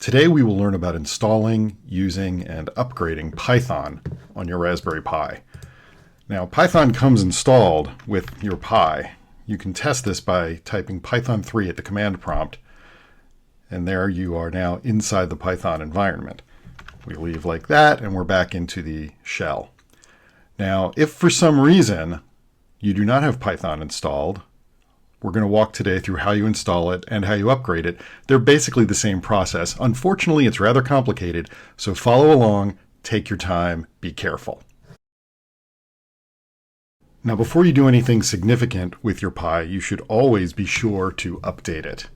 Today we will learn about installing, using, and upgrading Python on your Raspberry Pi. Now, Python comes installed with your Pi. You can test this by typing Python 3 at the command prompt, and there you are now inside the Python environment. We leave like that, and we're back into the shell. Now, if for some reason you do not have Python installed, we're going to walk today through how you install it and how you upgrade it. They're basically the same process. Unfortunately, it's rather complicated, so follow along, take your time, be careful. Now, before you do anything significant with your Pi, you should always be sure to update it.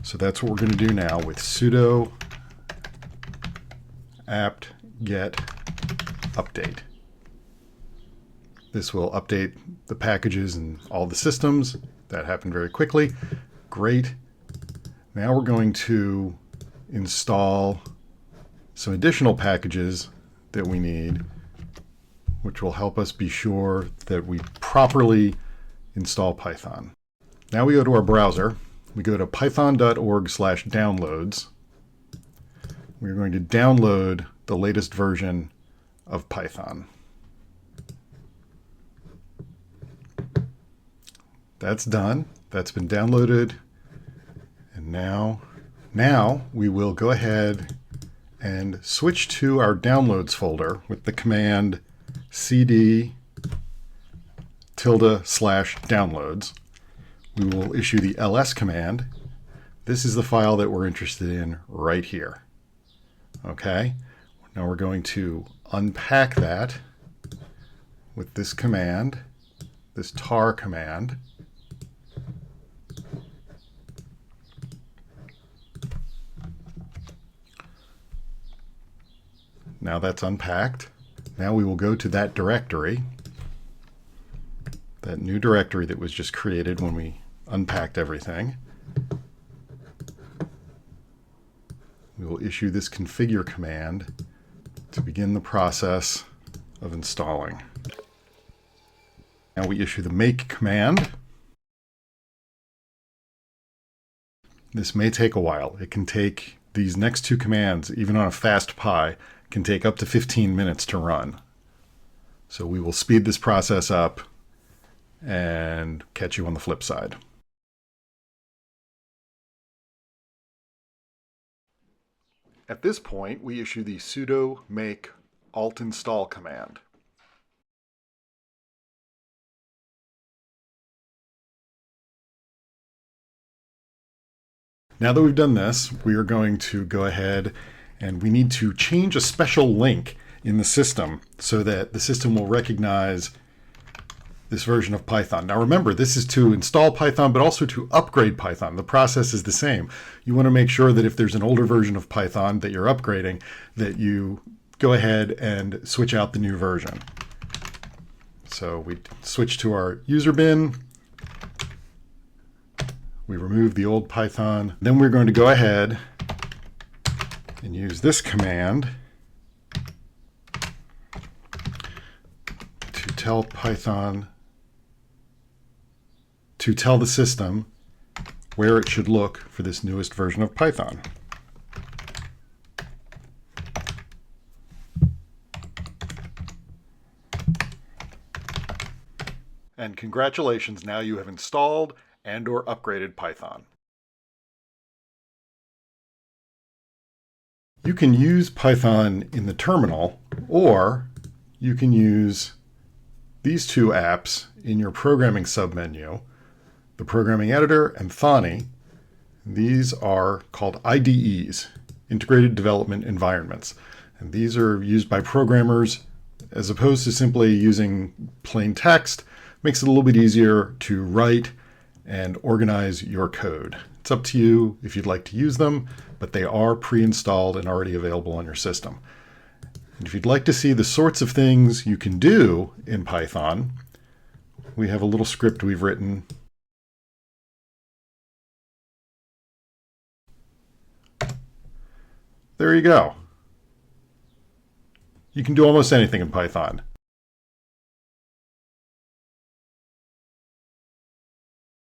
So that's what we're going to do now with sudo apt-get update. This will update the packages and all the systems. That happened very quickly. Great. Now we're going to install some additional packages that we need, which will help us be sure that we properly install Python. Now we go to our browser. We go to python.org/downloads. We're going to download the latest version of Python. That's done. That's been downloaded. And now we will go ahead and switch to our downloads folder with the command cd:/downloads. We will issue the ls command. This is the file that we're interested in right here. Okay. Now we're going to unpack that with this command, this tar command. Now that's unpacked. Now we will go to that directory, that new directory that was just created when we unpacked everything. We will issue this configure command to begin the process of installing. Now we issue the make command. This may take a while. It can take these next two commands, even on a fast Pi, can take up to 15 minutes to run. So we will speed this process up and catch you on the flip side. At this point, we issue the sudo make alt install command. Now that we've done this, we are going to go ahead and we need to change a special link in the system so that the system will recognize this version of Python. Now remember, this is to install Python, but also to upgrade Python. The process is the same. You want to make sure that if there's an older version of Python that you're upgrading, that you go ahead and switch out the new version. So we switch to our user bin. We remove the old Python. Then we're going to go ahead and use this command to tell Python, to tell the system where it should look for this newest version of Python. And congratulations, now you have installed and/or upgraded Python. You can use Python in the terminal, or you can use these two apps in your programming submenu, the Programming Editor and Thonny. These are called IDEs, Integrated Development Environments. And these are used by programmers as opposed to simply using plain text. Makes it a little bit easier to write and organize your code. It's up to you if you'd like to use them, but they are pre-installed and already available on your system. And if you'd like to see the sorts of things you can do in Python, we have a little script we've written. There you go. You can do almost anything in Python.